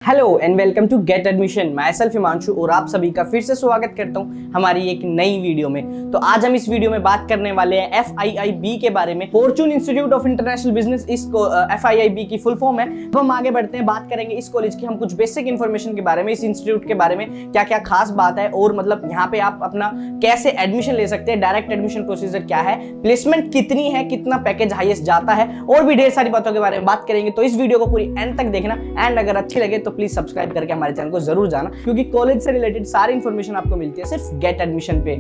Hello and welcome to get admission. मैं self Himanshu और आप सभी का फिर से स्वागत करता हूं हमारी एक नई वीडियो में। तो आज हम इस वीडियो में बात करने वाले हैं FIIB के बारे में। Fortune institute of international business इसको FIIB की फुल फॉर्म है। अब हम आगे बढ़ते हैं, बात करेंगे इस कॉलेज की हम कुछ बेसिक इन्फॉर्मेशन के बारे में, इस इंस्टीट्यूट के बारे में क्या क्या खास बात है और मतलब यहाँ पे आप अपना कैसे एडमिशन ले सकते हैं, डायरेक्ट एडमिशन प्रोसीजर क्या है, प्लेसमेंट कितनी है, कितना पैकेज हाईएस्ट जाता है और भी ढेर सारी बातों के बारे में बात करेंगे। तो इस वीडियो को पूरी एंड तक देखना एंड अगर अच्छी लगे तो प्लीज सब्सक्राइब करके हमारे चैनल को जरूर जाना, क्योंकि कॉलेज से रिलेटेड सारी इंफॉर्मेशन आपको मिलती है सिर्फ गेट एडमिशन पे।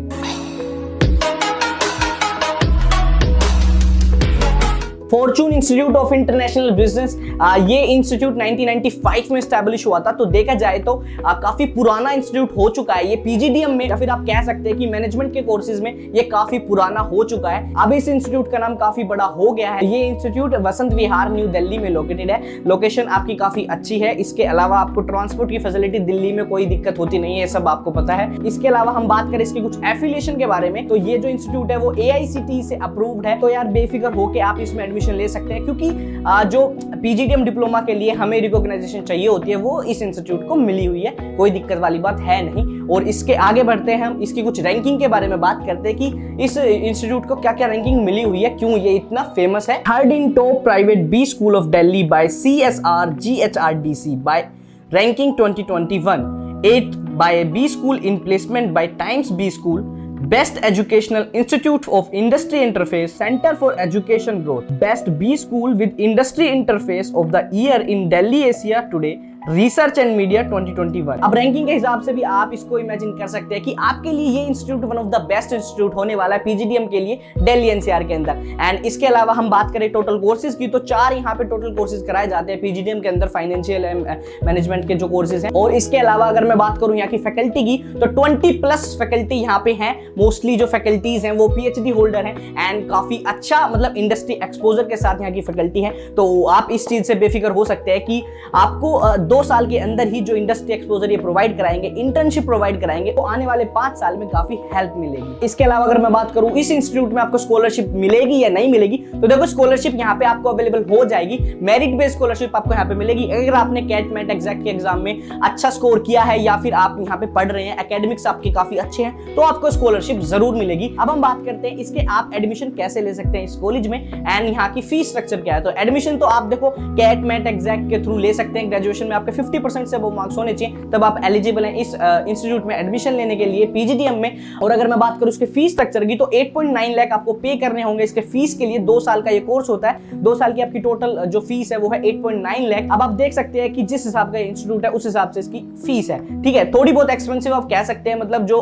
Fortune institute of international business, ये इंस्टीट्यूट 1995 में स्टैब्लिश हुआ था। तो देखा जाए तो काफी पुराना इंस्टीट्यूट हो चुका है ये PGDM में, या फिर आप कह सकते हैं कि मैनेजमेंट के कोर्सेज में ये काफी पुराना हो चुका है। अब इस इंस्टीट्यूट का नाम काफी बड़ा हो गया है। ये इंस्टीट्यूट वसंत विहार न्यू दिल्ली में लोकेटेड है। लोकेशन आपकी काफी अच्छी है। इसके अलावा आपको ट्रांसपोर्ट की फैसिलिटी दिल्ली में कोई दिक्कत होती नहीं है, सब आपको पता है। इसके अलावा हम बात करें इसके कुछ एफिलिएशन के बारे में, तो ये जो इंस्टीट्यूट है वो AICTE से अप्रूव्ड है। तो यार बेफिक्र होकर आप इसमें एडमिशन ले सकते हैं, क्योंकि जो PGDM डिप्लोमा के लिए हमें रिकॉग्नाइजेशन चाहिए होती है वो इस इंस्टीट्यूट को मिली हुई है, कोई दिक्कत वाली बात है नहीं। और इसके आगे बढ़ते हैं, हम इसकी कुछ रैंकिंग के बारे में बात करते हैं कि इस इंस्टीट्यूट को क्या क्या रैंकिंग मिली हुई है, क्यों ये इतना फेमस है। Third in top private B school of Delhi by CSR GHRDC by ranking 2021, 8th by B school in placement by Times B school, Best Educational Institute of Industry Interface Center for Education Growth, Best B School with Industry Interface of the Year in Delhi Asia Today, research and media 2021। अब ranking के हिसाब से भी आप इसको imagine कर सकते हैं कि आपके लिए ये institute one of the best institute होने वाला है PGDM के लिए दिल्ली NCR के अंदर। एंड इसके अलावा हम बात करें टोटल कोर्सेज की, तो 4 यहाँ पे टोटल कोर्सेज कराए जाते हैं PGDM के अंदर, फाइनेंशियल मैनेजमेंट के जो कोर्सेज हैं। और इसके अलावा अगर मैं बात करूं यहाँ की फैकल्टी की, तो 20+ फैकल्टी यहाँ पे हैं। मोस्टली जो फैकल्टीज हैं वो PhD होल्डर हैं एंड काफी अच्छा मतलब इंडस्ट्री एक्सपोजर के साथ यहाँ की फैकल्टी है। तो आप इस चीज से बेफिक्र हो सकते हैं कि आपको 2 साल के अंदर ही जो इंडस्ट्री एक्सपोजर ये प्रोवाइड कराएंगे, इंटर्नशिप प्रोवाइड कराएंगे, तो आने वाले 5 साल में काफी हेल्प मिलेगी। इसके अलावा अगर मैं बात करूं इस इंस्टीट्यूट में आपको स्कॉलरशिप मिलेगी या नहीं मिलेगी, तो देखो स्कॉलरशिप यहाँ पे आपको अवेलेबल हो जाएगी। मेरिट बेस्ड स्कॉलरशिप आपको यहाँ पे मिलेगी। अगर आपने कैट मैट एग्जैक्ट के एग्जाम में अच्छा स्कोर किया है या फिर आप यहाँ पे पढ़ रहे हैं, एकेडमिक्स आपके काफी अच्छे हैं, तो आपको स्कॉलरशिप जरूर मिलेगी। अब हम बात करते हैं इसके आप एडमिशन कैसे ले सकते हैं इस कॉलेज में एंड यहाँ की फीस स्ट्रक्चर क्या है। तो एडमिशन तो आप देखो कैट मैट एग्जैक्ट के थ्रू ले सकते हैं। ग्रेजुएशन में आपके 50% से वो मार्क्स होने चाहिए, तब आप एलिजिबल हैं इस इंस्टीट्यूट में एडमिशन लेने के लिए PGDM में। और अगर मैं बात करूं इसके फीस स्ट्रक्चर की, तो 8.9 लाख आपको पे करने होंगे इसके फीस के लिए। 2 साल का ये कोर्स होता है, 2 साल की आपकी टोटल जो फीस है वो है 8.9 लाख। अब आप देख सकते हैं कि जिस हिसाब का इंस्टीट्यूट है उस हिसाब से इसकी फीस है, ठीक है। थोड़ी बहुत एक्सपेंसिव आप कह सकते हैं, मतलब जो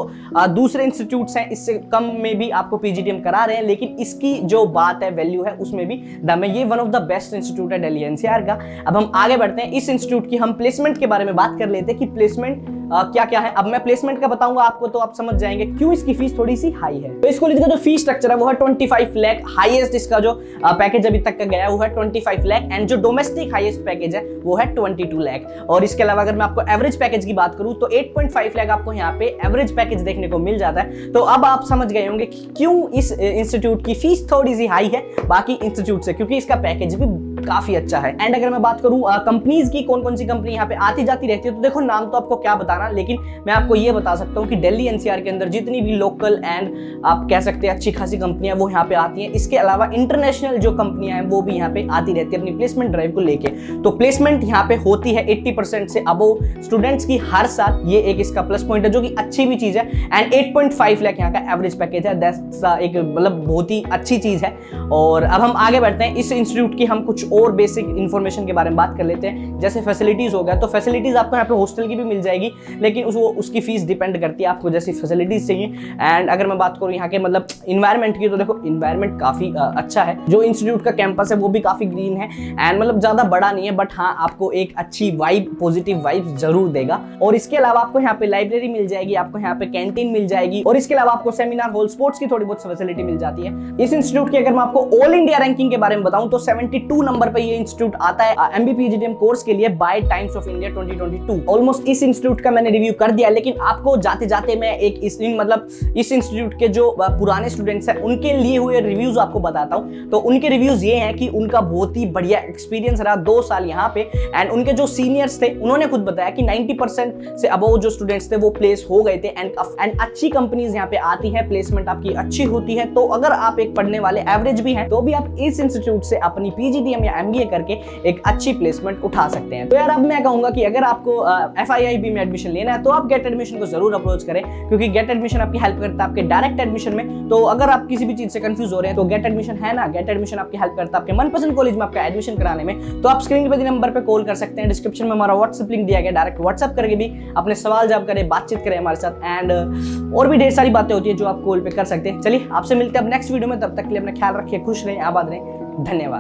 दूसरे इंस्टीट्यूट्स हैं इससे कम में भी आपको PGDM करा रहे हैं, लेकिन इसकी जो बात है, वैल्यू है, उसमें भी दम है। ये one of the best institute है दिल्ली NCR का। अब हम आगे बढ़ते हैं, इस इंस्टीट्यूट की हम प्लेसमेंट के बारे में बात कर लेते हैं कि प्लेसमेंट क्या क्या है। अब मैं प्लेसमेंट का बताऊंगा आपको, तो आप समझ जाएंगे क्यों इसकी फीस थोड़ी सी हाई है। तो इस कॉलेज का जो फीस स्ट्रक्चर है वो है 25 लाख। हाईएस्ट इसका जो पैकेज अभी तक का गया वो है 25 लाख एंड जो डोमेस्टिक हाईएस्ट पैकेज है वो है 22 लाख। और इसके अलावा अगर मैं आपको एवरेज पैकेज की बात करूं तो 8.5 लाख आपको यहाँ पे एवरेज पैकेज देखने को मिल जाता है। तो अब आप समझ गए होंगे कि क्यों इस इंस्टीट्यूट की फीस थोड़ी सी हाई है बाकी इंस्टीट्यूट से, क्योंकि इसका पैकेज भी काफी अच्छा है। एंड अगर मैं बात करूं कंपनीज की, कौन कौन सी कंपनी यहाँ पे आती जाती रहती है, तो देखो नाम तो आपको क्या बताना, लेकिन मैं आपको ये बता सकता हूँ कि दिल्ली NCR के अंदर जितनी भी लोकल एंड आप कह सकते हैं अच्छी खासी कंपनियां वो यहाँ पे आती हैं। इसके अलावा इंटरनेशनल जो कंपनियां हैं वो भी यहाँ पे आती रहती है अपनी प्लेसमेंट ड्राइव को लेके। तो प्लेसमेंट यहाँ पे होती है 80% से अबव स्टूडेंट्स की हर साल, ये एक इसका प्लस पॉइंट है जो कि अच्छी भी चीज है। एंड 8.5 लाख यहाँ का एवरेज पैकेज है, दैट्स एक मतलब बहुत ही अच्छी चीज है। और अब हम आगे बढ़ते हैं, इस इंस्टीट्यूट की हम कुछ और बेसिक इन्फॉर्मेशन के बारे में बात कर लेते हैं। जैसे फैसिलिटीज हो गया, तो फैसिलिटीज आपको यहाँ पे हॉस्टल की भी मिल जाएगी, लेकिन उसकी फीस डिपेंड करती है आपको जैसी फैसिलिटीज चाहिए। एंड अगर मैं बात करूँ यहाँ के मतलब इन्वायरमेंट की, तो देखो इन्वायरमेंट काफी अच्छा है। जो इंस्टीट्यूट का कैंपस है वो भी काफी ग्रीन है एंड मतलब ज्यादा बड़ा नहीं है, बट हाँ आपको एक अच्छी वाइब, पॉजिटिव वाइब जरूर देगा। और इसके अलावा आपको यहाँ पे लाइब्रेरी मिल जाएगी, आपको यहाँ पे कैंटीन मिल जाएगी, और इसके अलावा आपको सेमिनार हॉल, स्पोर्ट्स की थोड़ी बहुत फैसिलिटी मिल जाती है। इस इंस्टीट्यूट की अगर मैं आपको ऑल इंडिया रैंकिंग के बारे में बताऊं तो 72 नंबर पे ये इंस्टीट्यूट आता है MBA PGDM कोर्स के लिए by Times of India 2022। Almost इस इंस्टीट्यूट का मैंने रिव्यू कर दिया, लेकिन आपको जाते जाते मैं एक इस इंस्टीट्यूट के जो पुराने स्टूडेंट्स हैं उनके लिए हुए रिव्यूज आपको बताता हूं। तो उनके रिव्यूज ये हैं कि उनका बहुत ही बढ़िया एक्सपीरियंस रहा 2 साल यहाँ पे, एंड उनके जो सीनियर्स थे उन्होंने खुद बताया कि 90% से अबव जो स्टूडेंट्स थे वो प्लेस हो गए थे, एंड अच्छी कंपनीज यहाँ पे आती है, प्लेसमेंट आपकी अच्छी होती है। तो अगर आप एक पढ़ने वाले एवरेज भी हैं तो भी आप इस इंस्टीट्यूट से अपनी PGDM या MBA करके एक अच्छी प्लेसमेंट उठा सकते हैं। तो यार अब मैं कहूंगा कि अगर आपको FIIB में एडमिशन लेना है तो आप गेट एडमिशन को जरूर अप्रोच करें, क्योंकि गेट एडमिशन आपकी हेल्प करता है आपके डायरेक्ट एडमिशन में। तो अगर आप किसी भी चीज से कंफ्यूज हो रहे हैं तो गेट एडमिशन है ना, गेट एडमिशन आपकी हेल्प करता है आपके मनपसंद कॉलेज में आपका एडमिशन कराने में। तो आप स्क्रीन पे नंबर पे कॉल कर सकते हैं, डिस्क्रिप्शन में हमारा व्हाट्सएप लिंक दिया गया, डायरेक्ट व्हाट्सएप करके भी अपने सवाल जवाब करें, बातचीत करें हमारे साथ, एंड और भी ढेर सारी बातें होती है जो आप कॉल पे कर सकते हैं। चलिए आपसे मिलते हैं अब नेक्स्ट वीडियो में, तब तक के लिए अपना ख्याल रखिए, खुश रहें, आबाद रहें, धन्यवाद।